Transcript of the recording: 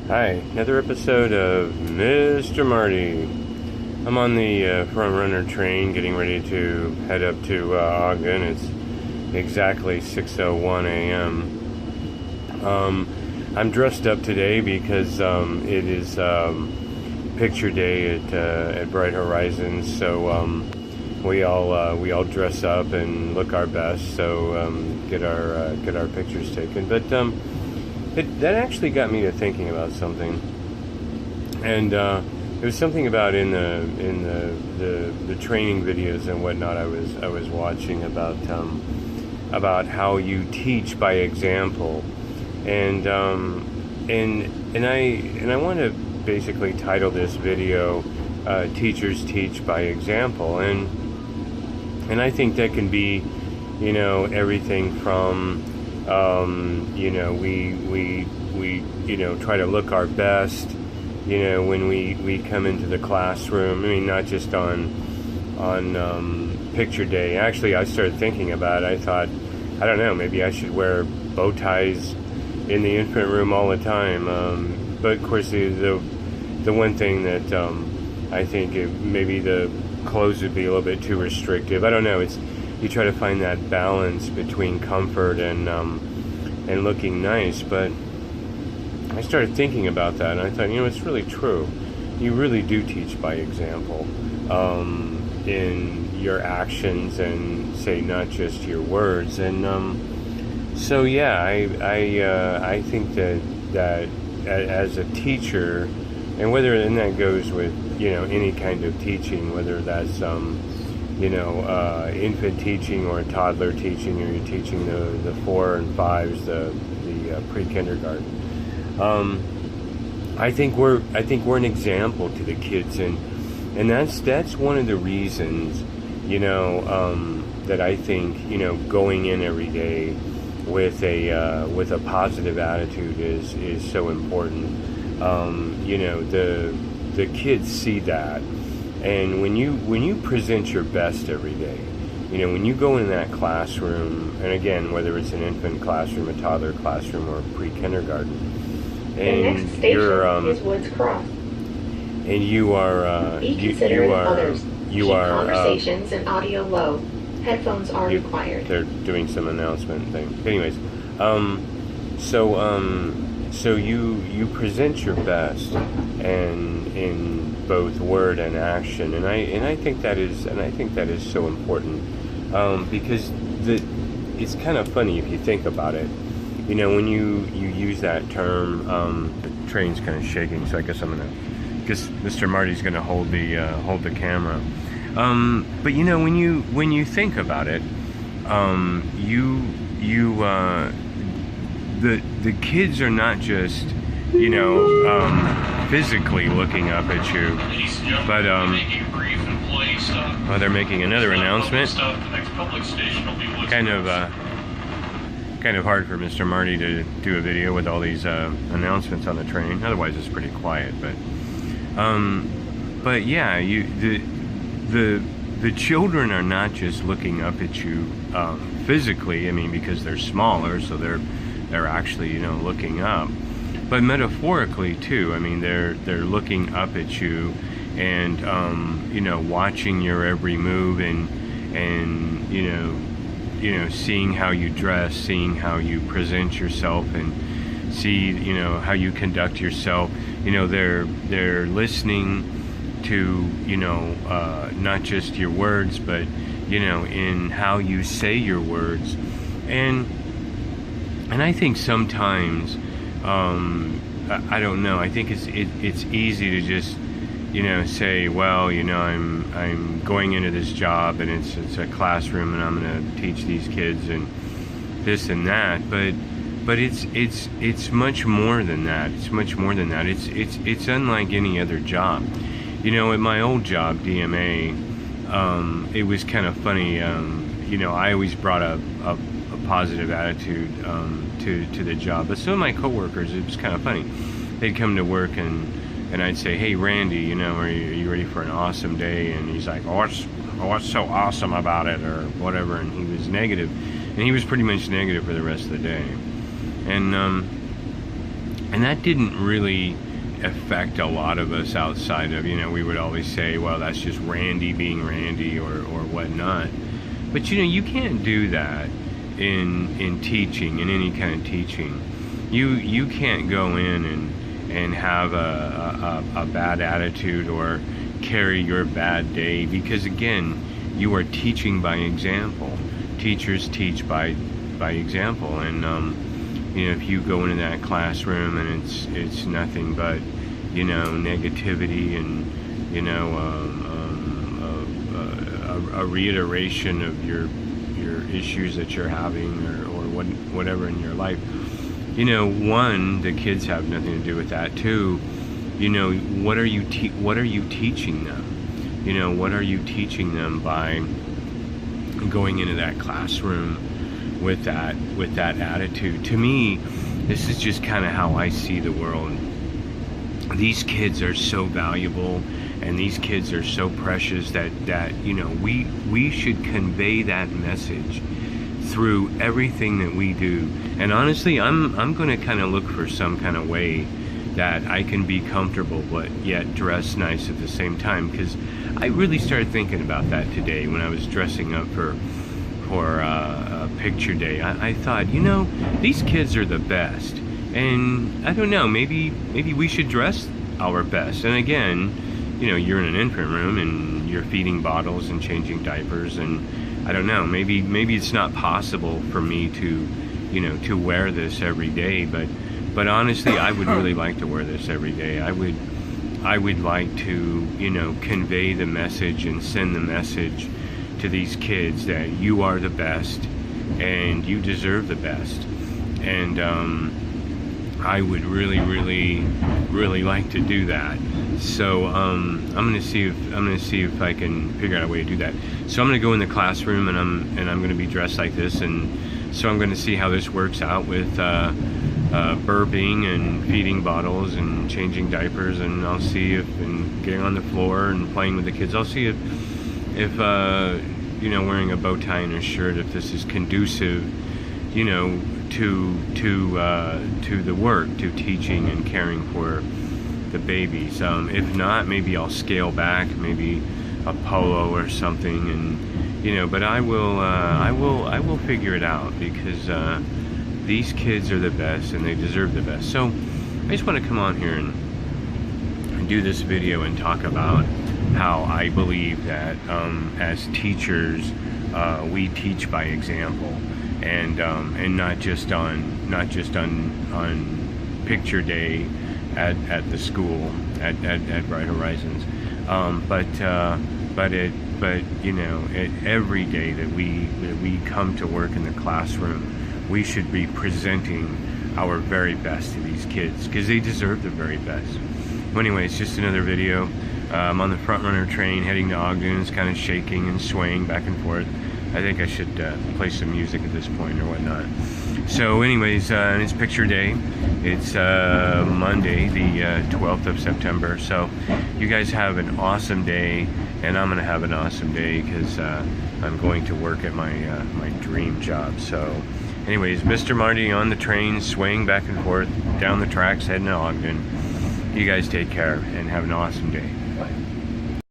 Hi, another episode of Mr. Marty. I'm on the front runner train getting ready to head up to Ogden. It's exactly 6:01 a.m. I'm dressed up today because it is picture day at Bright Horizons, so we all dress up and look our best, so get our pictures taken. But that actually got me to thinking about something, and it was something about in the training videos and whatnot I was watching about how you teach by example, and I want to basically title this video "Teachers Teach by Example," and I think that can be, everything from we try to look our best, when we come into the classroom. I mean, not just on picture day. Actually, I started thinking about it. I thought, I don't know, maybe I should wear bow ties in the infant room all the time. But of course, the one thing that I think maybe the clothes would be a little bit too restrictive. I don't know. You try to find that balance between comfort and looking nice. But I started thinking about that, and I thought, it's really true. You really do teach by example in your actions, and say not just your words. And so yeah, I think that as a teacher, and that goes with any kind of teaching, whether that's infant teaching or toddler teaching, or you're teaching the 4 and 5s, the pre-kindergarten. I think we're an example to the kids, and that's one of the reasons, that I think, going in every day with a positive attitude is so important. The kids see that. And when you present your best every day, when you go in that classroom, and again, whether it's an infant classroom, a toddler classroom, or pre-kindergarten, and the next station is Woods Cross. And you are Be considerate of others. Keep conversations and audio low. Headphones are required. They're doing some announcement thing. Anyways, so you present your best, and in both word and action, and I think that is so important, because it's kind of funny if you think about it. When you use that term, the train's kind of shaking, so I guess Mr. Marty's gonna hold the camera. But when you think about it, the kids are not just physically looking up at you, but they're making another announcement. Kind of hard for Mr. Marty to do a video with all these announcements on the train. Otherwise, it's pretty quiet. But yeah, the children are not just looking up at you physically. I mean, because they're smaller, so they're actually looking up. But metaphorically too. I mean, they're looking up at you, and watching your every move, and seeing how you dress, seeing how you present yourself, and see how you conduct yourself. They're listening to not just your words, but in how you say your words. And I think sometimes I don't know, I think it's easy to just say, well, I'm going into this job, and it's a classroom, and I'm going to teach these kids and this and that, but it's much more than that. It's much more than that. It's unlike any other job. At my old job, DMA, it was kind of funny. I always brought a positive attitude to the job, but some of my coworkers, it was kind of funny. They'd come to work, and I'd say, hey, Randy, are you ready for an awesome day? And he's like, what's so awesome about it, or whatever. And he was negative, and he was pretty much negative for the rest of the day. And And that didn't really affect a lot of us outside of, we would always say, well, that's just Randy being Randy or whatnot. But you can't do that in teaching, in any kind of teaching. You can't go in and have a bad attitude or carry your bad day, because again, you are teaching by example. Teachers teach by example, and if you go into that classroom and it's nothing but negativity and a reiteration of your issues that you're having or whatever in your life, one, the kids have nothing to do with that. Two, what are you teaching them? What are you teaching them by going into that classroom with that attitude? To me, this is just kind of how I see the world. These kids are so valuable, and these kids are so precious that we should convey that message through everything that we do. And honestly, I'm going to kind of look for some kind of way that I can be comfortable but yet dress nice at the same time, because I really started thinking about that today when I was dressing up for picture day. I thought, these kids are the best, and I don't know, maybe we should dress our best. And again, you're in an infant room and you're feeding bottles and changing diapers, and I don't know, maybe it's not possible for me to wear this every day, but honestly, I would really like to wear this every day. I would like to convey the message and send the message to these kids that you are the best and you deserve the best. And I would really, really, really like to do that. So I'm gonna see if I can figure out a way to do that. So I'm gonna go in the classroom and I'm gonna be dressed like this, and so I'm gonna see how this works out with burping and feeding bottles and changing diapers, and I'll see if, and getting on the floor and playing with the kids, I'll see if wearing a bow tie and a shirt, if this is conducive, to the work, to teaching and caring for the babies. If not, maybe I'll scale back, maybe a polo or something, and but I will figure it out, because these kids are the best and they deserve the best. So I just want to come on here and do this video and talk about how I believe that as teachers we teach by example, and not just on picture day at the school at Bright Horizons, but every day that we come to work in the classroom, we should be presenting our very best to these kids, because they deserve the very best. Well, anyway, it's just another video. I'm on the front runner train heading to Ogden. It's kind of shaking and swaying back and forth. I think I should play some music at this point or whatnot. So anyways, it's picture day. It's Monday, the 12th of September. So you guys have an awesome day, and I'm going to have an awesome day, because I'm going to work at my dream job. So anyways, Mr. Marty on the train, swaying back and forth down the tracks heading to Ogden. You guys take care and have an awesome day.